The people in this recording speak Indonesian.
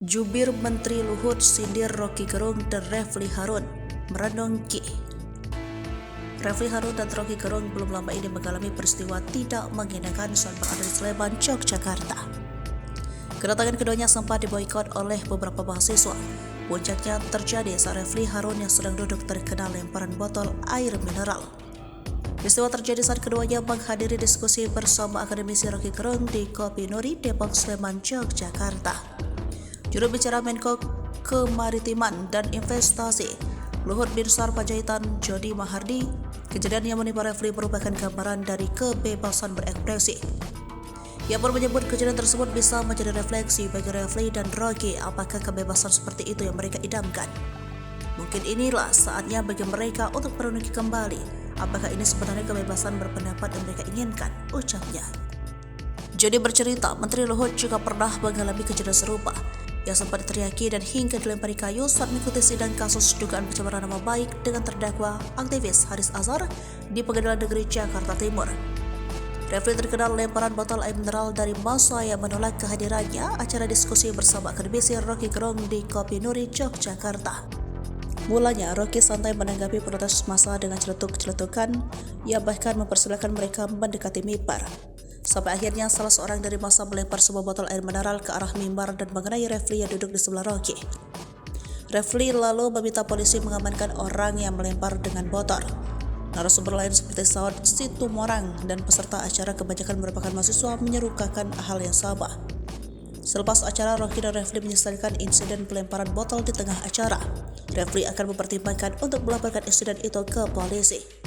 Jubir Menteri Luhut sindir Rocky Gerung dan Refli Harun merenungki. Refli Harun dan Rocky Gerung belum lama ini mengalami peristiwa tidak mengenakan saat berada di Sleman, Yogyakarta. Kedatangan keduanya sempat diboikot oleh beberapa mahasiswa. Puncaknya terjadi saat Refli Harun yang sedang duduk terkena lemparan botol air mineral. Peristiwa terjadi saat keduanya menghadiri diskusi bersama akademisi Rocky Gerung di Kopi Nuri, Depok, Sleman, Yogyakarta. Juru bicara Menko Kemaritiman dan Investasi Luhut Binsar Panjaitan Jody Mahardi, kejadian yang menimpa Refli merupakan gambaran dari kebebasan berekspresi. Ia pun menyebut kejadian tersebut bisa menjadi refleksi bagi Refli dan Rocky, apakah kebebasan seperti itu yang mereka idamkan. Mungkin inilah saatnya bagi mereka untuk merenungi kembali apakah ini sebenarnya kebebasan berpendapat yang mereka inginkan, ucapnya. Jody bercerita, Menteri Luhut juga pernah mengalami kejadian serupa yang sempat diteriaki dan hingga dilempari kayu saat mengikuti sidang kasus dugaan pencemaran nama baik dengan terdakwa aktivis Haris Azhar di Pengadilan Negeri Jakarta Timur. Refli terkena lemparan botol air mineral dari massa yang menolak kehadirannya acara diskusi bersama akademisi Rocky Gerung di Kopi Nuri, Yogyakarta. Mulanya Rocky santai menanggapi protes massa dengan celetuk-celetukan, ia bahkan mempersilahkan mereka mendekati mimbar. Sampai akhirnya salah seorang dari massa melempar sebuah botol air mineral ke arah mimbar dan mengenai Refli yang duduk di sebelah Rocky. Refli lalu meminta polisi mengamankan orang yang melempar dengan botol. Narasumber lain seperti Saud Situmorang dan peserta acara kebanyakan merupakan mahasiswa menyerukan hal yang sama. Selepas acara, Rocky dan Refli menyesalkan insiden pelemparan botol di tengah acara. Refli akan mempertimbangkan untuk melaporkan insiden itu ke polisi.